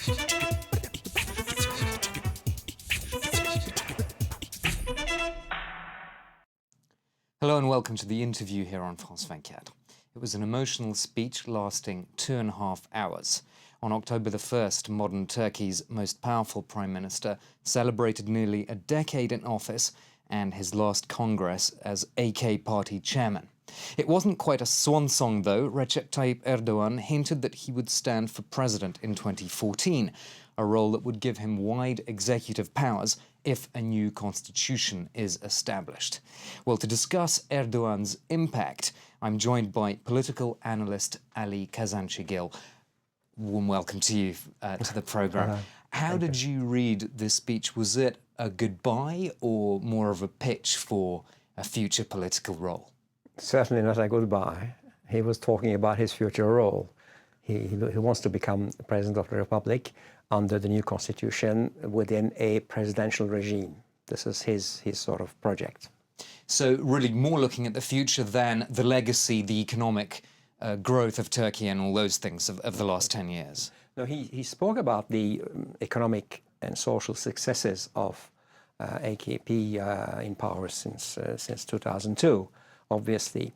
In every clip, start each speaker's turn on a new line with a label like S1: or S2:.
S1: Hello and welcome to the interview here on France 24. It was an emotional speech lasting 2.5 hours. On October the 1st, modern Turkey's most powerful prime minister celebrated nearly a decade in office and his last Congress as AK Party chairman. It wasn't quite a swan song, though. Recep Tayyip Erdogan hinted that he would stand for president in 2014, a role that would give him wide executive powers if a new constitution is established. Well, to discuss Erdogan's impact, I'm joined by political analyst Ali Kazanchigil. Warm welcome to you to the programme. How did you read this speech? Was it a goodbye or more of a pitch for a future political role?
S2: Certainly not a goodbye. He was talking about his future role. He wants to become the President of the Republic under the new constitution within a presidential regime. This is his sort of project.
S1: So really more looking at the future than the legacy, the economic growth of Turkey and all those things of the last 10 years.
S2: No, he spoke about the economic and social successes of AKP in power since 2002, obviously.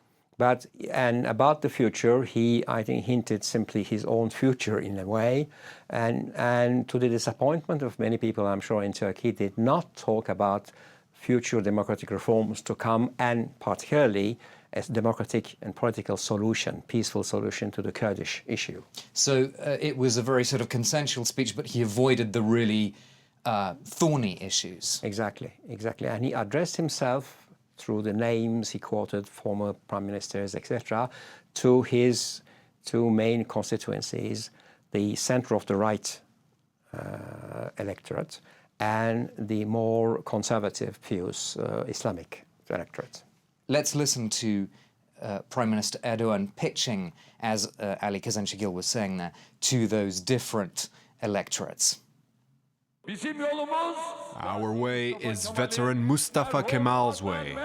S2: And about the future, I think, hinted simply his own future in a way. And to the disappointment of many people, I'm sure, in Turkey, did not talk about future democratic reforms to come, and particularly a democratic and political solution, peaceful solution to the Kurdish issue.
S1: So it was a very sort of consensual speech, but he avoided the really thorny issues.
S2: Exactly. And he addressed himself through the names he quoted, former prime ministers, etc., to his two main constituencies, the center of the right electorate and the more conservative, pious Islamic electorate.
S1: Let's listen to Prime Minister Erdogan pitching, as Ali Kazanchigil was saying there, to those different electorates.
S3: Our way is veteran Mustafa Kemal's way,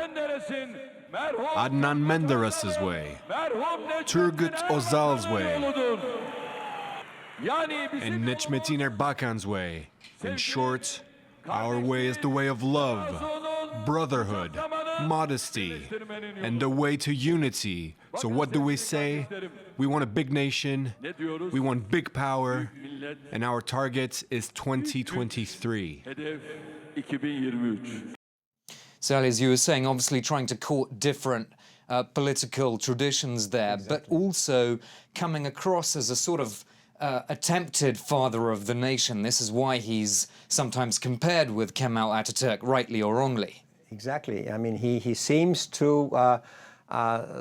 S3: Adnan Menderes's way, Turgut Özal's way, and Necmettin Erbakan's way. In short, our way is the way of love, brotherhood, modesty, and the way to unity. So what do we say? We want a big nation, we want big power, and our target is 2023.
S1: So, Ali, as you were saying, obviously trying to court different political traditions there, exactly, but also coming across as a sort of attempted father of the nation. This is why he's sometimes compared with Kemal Atatürk, rightly or wrongly.
S2: Exactly. I mean, he seems to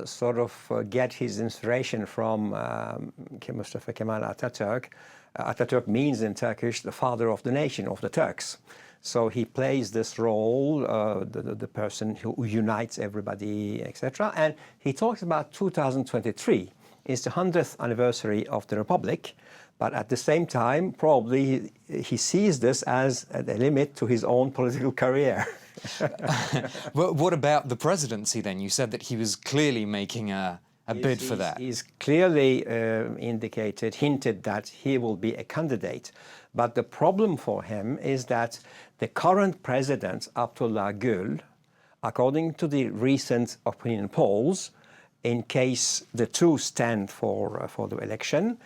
S2: sort of get his inspiration from Mustafa Kemal Atatürk. Atatürk means in Turkish the father of the nation, of the Turks. So he plays this role, the person who unites everybody, etc. And he talks about 2023 is the 100th anniversary of the Republic. But at the same time, probably he sees this as a limit to his own political career.
S1: Well, what about the presidency then? You said that he was clearly making a bid for that.
S2: He's clearly hinted that he will be a candidate. But the problem for him is that the current president, Abdullah Gül, according to the recent opinion polls, in case the two stand for the election,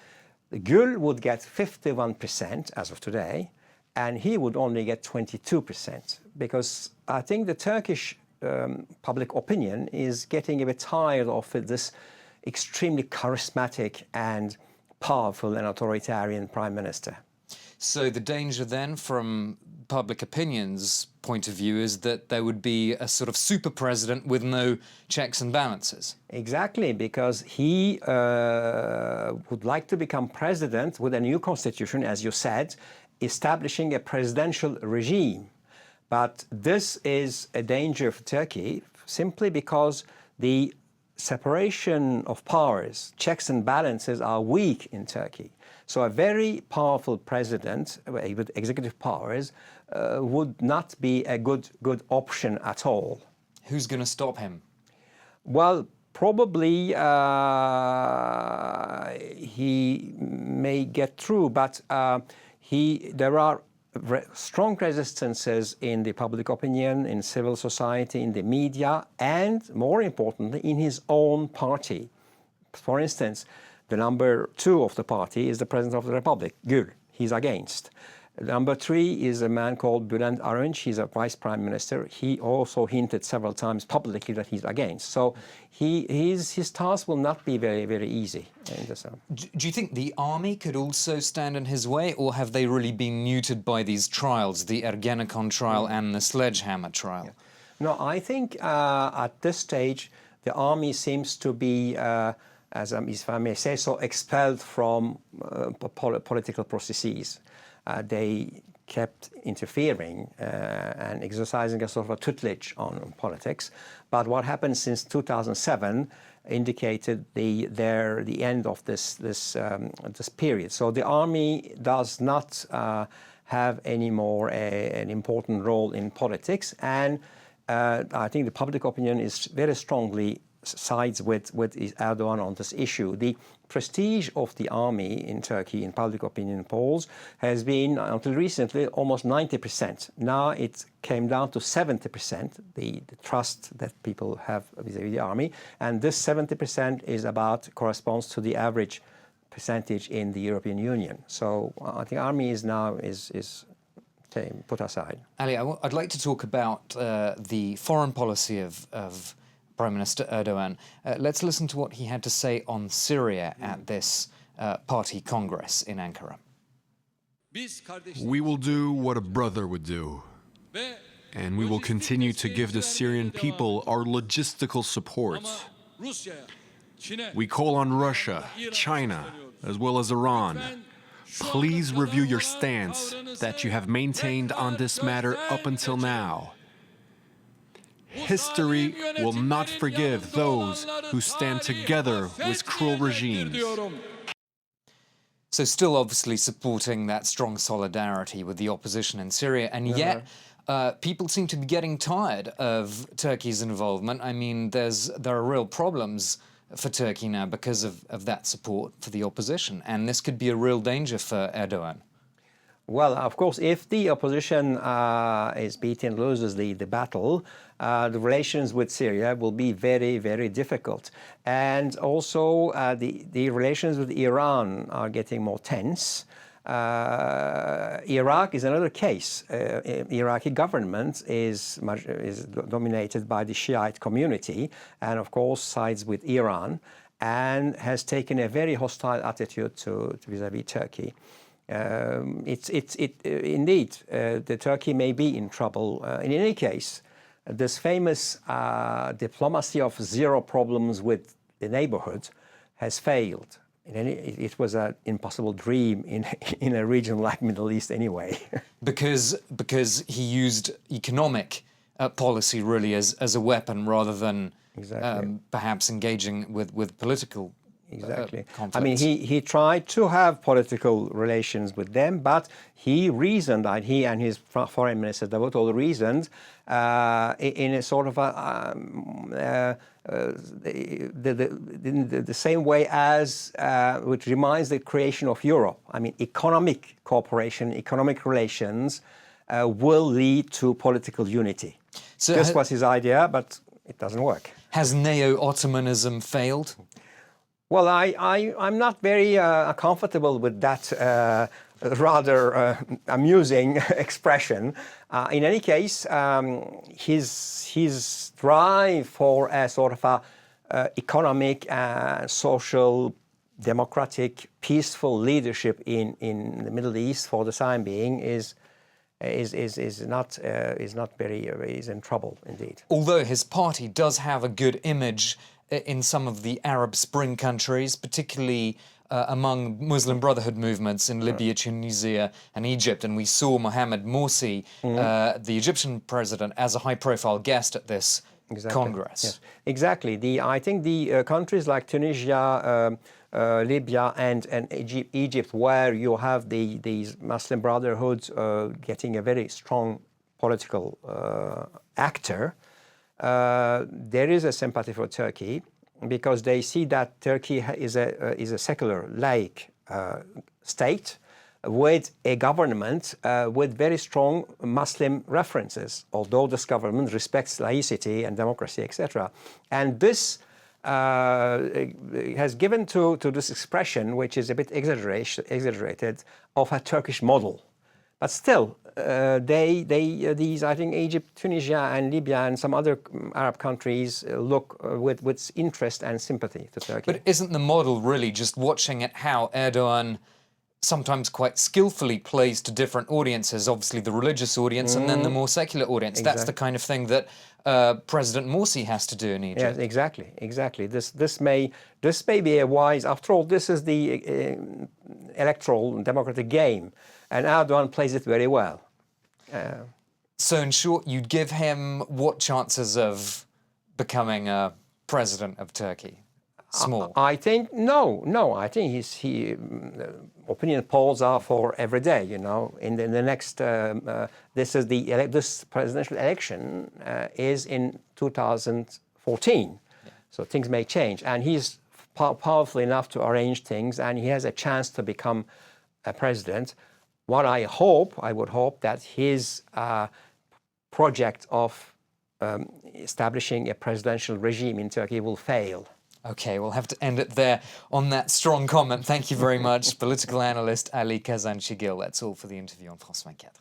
S2: Gül would get 51% as of today, and he would only get 22%, because I think the Turkish public opinion is getting a bit tired of this extremely charismatic and powerful and authoritarian prime minister.
S1: So the danger then, from public opinion's point of view, is that there would be a sort of super president with no checks and balances.
S2: Exactly, because he would like to become president with a new constitution, as you said, establishing a presidential regime. But this is a danger for Turkey simply because the separation of powers, checks and balances are weak in Turkey. So a very powerful president with executive powers would not be a good option at all.
S1: Who's going to stop him?
S2: Well, probably he may get through, but there are strong resistances in the public opinion, in civil society, in the media, and more importantly, in his own party. For instance, the number 2 of the party is the President of the Republic, Gül. He's against. Number 3 is a man called Bülent Arınç. He's a vice prime minister. He also hinted several times publicly that he's against. So his task will not be very, very easy.
S1: Do you think the army could also stand in his way, or have they really been neutered by these trials, the Ergenekon trial and the Sledgehammer trial?
S2: No, I think at this stage, the army seems to be, if I may say so, expelled from political processes. They kept interfering and exercising a sort of a tutelage on politics. But what happened since 2007 indicated the end of this period. So the army does not have anymore an important role in politics, and I think the public opinion is very strongly sides with Erdogan on this issue. The prestige of the army in Turkey in public opinion polls has been, until recently, almost 90%. Now it came down to 70%, the trust that people have vis-à-vis the army. And this 70% corresponds to the average percentage in the European Union. So I think army is now put aside.
S1: Ali, I'd like to talk about the foreign policy of Prime Minister Erdogan. Let's listen to what he had to say on Syria at this party congress in Ankara.
S3: We will do what a brother would do, and we will continue to give the Syrian people our logistical support. We call on Russia, China, as well as Iran. Please review your stance that you have maintained on this matter up until now. History will not forgive those who stand together with cruel regimes.
S1: So still obviously supporting that strong solidarity with the opposition in Syria, and yet people seem to be getting tired of Turkey's involvement. I mean, there are real problems for Turkey now because of that support for the opposition, and this could be a real danger for Erdogan.
S2: Well, of course, if the opposition is beaten, loses the battle, the relations with Syria will be very, very difficult. And also, the relations with Iran are getting more tense. Iraq is another case. Iraqi government is dominated by the Shiite community and, of course, sides with Iran and has taken a very hostile attitude to vis-à-vis Turkey. Indeed, the Turkey may be in trouble. In any case, this famous diplomacy of zero problems with the neighborhood has failed. It was an impossible dream in a region like Middle East anyway. because he used economic policy really as a weapon rather than perhaps engaging with political conflicts. I mean, he tried to have political relations with them, but he reasoned, he and his foreign minister Davutoglu reasoned in a sort of the same way as which reminds the creation of Europe. I mean, economic cooperation, economic relations will lead to political unity. So this was his idea, but it doesn't work.
S1: Has neo-Ottomanism failed?
S2: Well, I'm not very comfortable with that rather amusing expression. In any case, his drive for a sort of economic, social, democratic, peaceful leadership in the Middle East for the time being is in trouble indeed.
S1: Although his party does have a good image in some of the Arab Spring countries, particularly among Muslim Brotherhood movements in Libya, Tunisia and Egypt. And we saw Mohamed Morsi, the Egyptian president, as a high-profile guest at this Congress.
S2: Yes. Exactly. I think the countries like Tunisia, Libya and Egypt, where you have these Muslim Brotherhoods getting a very strong political actor, there is a sympathy for Turkey because they see that Turkey is a secular, laic state with a government with very strong Muslim references, although this government respects laicity and democracy, etc. And this has given to this expression, which is a bit exaggerated, of a Turkish model. But still, these, I think, Egypt, Tunisia, and Libya, and some other Arab countries look with interest and sympathy to Turkey.
S1: But isn't the model really just watching at how Erdogan sometimes quite skillfully plays to different audiences, obviously the religious audience and then the more secular audience?
S2: Exactly.
S1: That's the kind of thing that President Morsi has to do in Egypt.
S2: Yes, exactly. This may be a wise. After all, this is the electoral and democratic game, and Erdogan plays it very well.
S1: So in short, you'd give him what chances of becoming a president of Turkey? Small.
S2: I think no. I think opinion polls are for every day. You know, in the next this presidential election is in 2014, so things may change, and he's powerful enough to arrange things, and he has a chance to become a president. What I would hope that his project of establishing a presidential regime in Turkey will fail.
S1: Okay, we'll have to end it there on that strong comment. Thank you very much, political analyst Ali Kazanchigil. That's all for the interview on France 24.